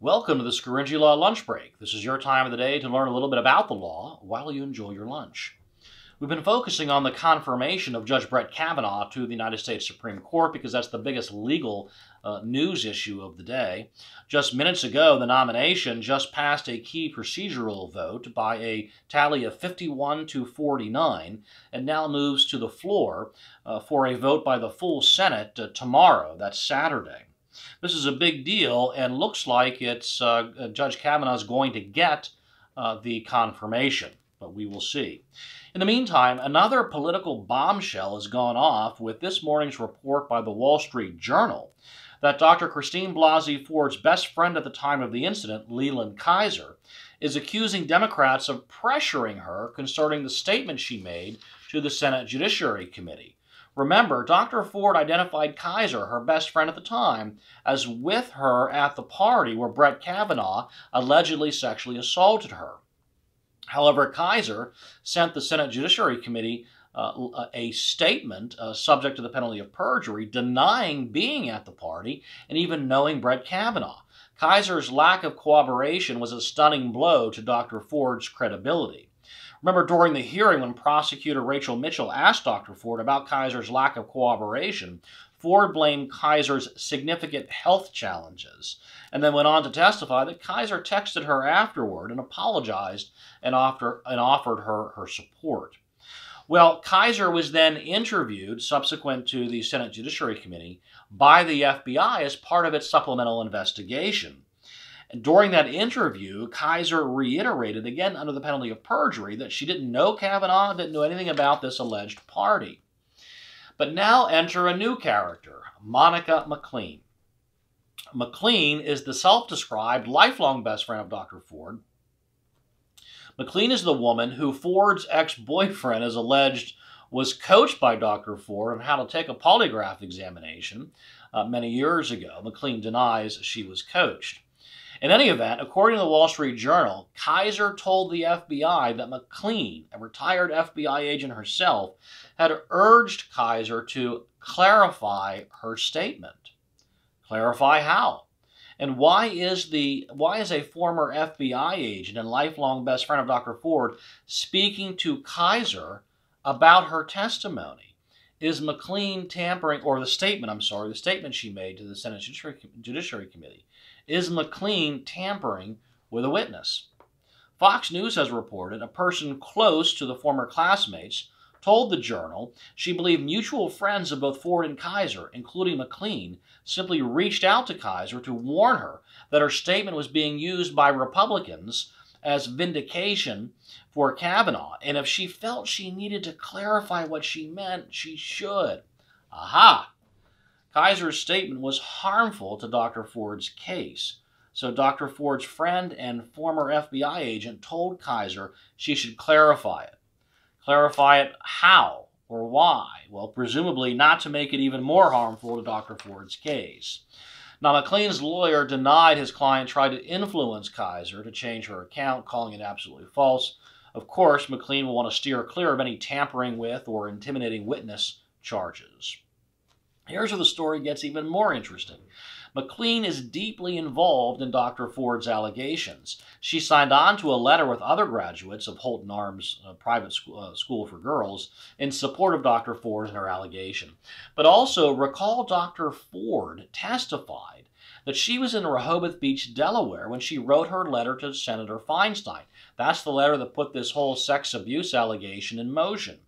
Welcome to the Scaringi Law Lunch Break. This is your time of the day to learn a little bit about the law while you enjoy your lunch. We've been focusing on the confirmation of Judge Brett Kavanaugh to the United States Supreme Court because that's the biggest legal news issue of the day. Just minutes ago, the nomination just passed a key procedural vote by a tally of 51 to 49 and now moves to the floor for a vote by the full Senate tomorrow. That's Saturday. This is a big deal and looks like it's Judge Kavanaugh is going to get the confirmation, but we will see. In the meantime, another political bombshell has gone off with this morning's report by the Wall Street Journal that Dr. Christine Blasey Ford's best friend at the time of the incident, Leland Kaiser, is accusing Democrats of pressuring her concerning the statement she made to the Senate Judiciary Committee. Remember, Dr. Ford identified Kaiser, her best friend at the time, as with her at the party where Brett Kavanaugh allegedly sexually assaulted her. However, Kaiser sent the Senate Judiciary Committee a statement subject to the penalty of perjury denying being at the party and even knowing Brett Kavanaugh. Kaiser's lack of cooperation was a stunning blow to Dr. Ford's credibility. Remember, during the hearing when prosecutor Rachel Mitchell asked Dr. Ford about Kaiser's lack of cooperation, Ford blamed Kaiser's significant health challenges and then went on to testify that Kaiser texted her afterward and apologized and offered her support. Well, Kaiser was then interviewed subsequent to the Senate Judiciary Committee by the FBI as part of its supplemental investigation. And during that interview, Kaiser reiterated, again under the penalty of perjury, that she didn't know Kavanaugh, didn't know anything about this alleged party. But now enter a new character, Monica McLean. McLean is the self-described lifelong best friend of Dr. Ford. McLean is the woman who Ford's ex-boyfriend is alleged was coached by Dr. Ford on how to take a polygraph examination many years ago. McLean denies she was coached. In any event, according to the Wall Street Journal, Kaiser told the FBI that McLean, a retired FBI agent herself, had urged Kaiser to clarify her statement. Clarify how? And why is a former FBI agent and lifelong best friend of Dr. Ford speaking to Kaiser about her testimony? Is McLean tampering, or the statement she made to the Senate Judiciary Committee, is McLean tampering with a witness? Fox News has reported a person close to the former classmates told the Journal she believed mutual friends of both Ford and Kaiser, including McLean, simply reached out to Kaiser to warn her that her statement was being used by Republicans as vindication for Kavanaugh, and if she felt she needed to clarify what she meant, she should. Aha! Kaiser's statement was harmful to Dr. Ford's case, so Dr. Ford's friend and former FBI agent told Kaiser she should clarify it. Clarify it how or why? Well, presumably not to make it even more harmful to Dr. Ford's case. Now, McLean's lawyer denied his client tried to influence Kaiser to change her account, calling it absolutely false. Of course, McLean will want to steer clear of any tampering with or intimidating witness charges. Here's where the story gets even more interesting. McLean is deeply involved in Dr. Ford's allegations. She signed on to a letter with other graduates of Holton Arms private school for girls in support of Dr. Ford and her allegation. But also recall Dr. Ford testified that she was in Rehoboth Beach, Delaware when she wrote her letter to Senator Feinstein. That's the letter that put this whole sex abuse allegation in motion.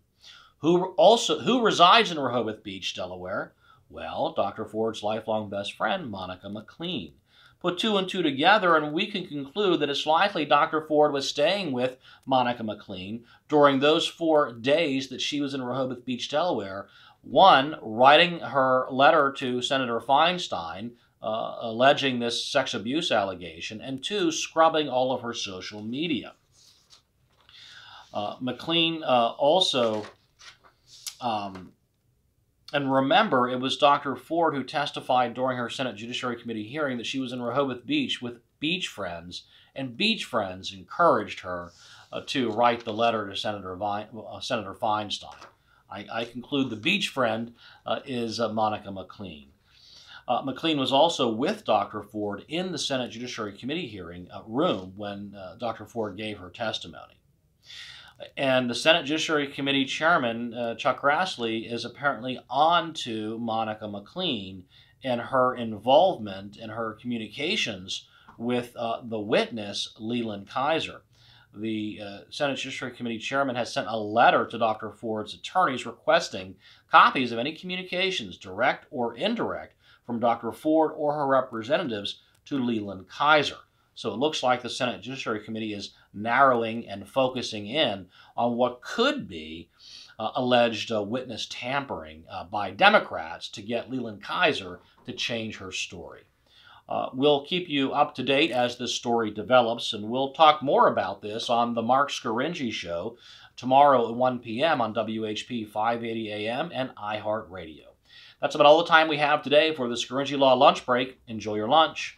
Who resides in Rehoboth Beach, Delaware? Well, Dr. Ford's lifelong best friend, Monica McLean. Put two and two together and we can conclude that it's likely Dr. Ford was staying with Monica McLean during those 4 days that she was in Rehoboth Beach, Delaware. One, writing her letter to Senator Feinstein alleging this sex abuse allegation, and two, scrubbing all of her social media. McLean also... And remember, it was Dr. Ford who testified during her Senate Judiciary Committee hearing that she was in Rehoboth Beach with beach friends, and beach friends encouraged her to write the letter to Senator Feinstein. I conclude the beach friend is Monica McLean. McLean was also with Dr. Ford in the Senate Judiciary Committee hearing room when Dr. Ford gave her testimony. And the Senate Judiciary Committee Chairman, Chuck Grassley, is apparently on to Monica McLean and her involvement and her communications with the witness, Leland Kaiser. The Senate Judiciary Committee Chairman has sent a letter to Dr. Ford's attorneys requesting copies of any communications, direct or indirect, from Dr. Ford or her representatives to Leland Kaiser. So it looks like the Senate Judiciary Committee is narrowing and focusing in on what could be alleged witness tampering by Democrats to get Leland Kaiser to change her story. We'll keep you up to date as this story develops, and we'll talk more about this on the Mark Scaringi Show tomorrow at 1 p.m. on WHP 580 AM and iHeartRadio. That's about all the time we have today for the Scaringi Law Lunch Break. Enjoy your lunch.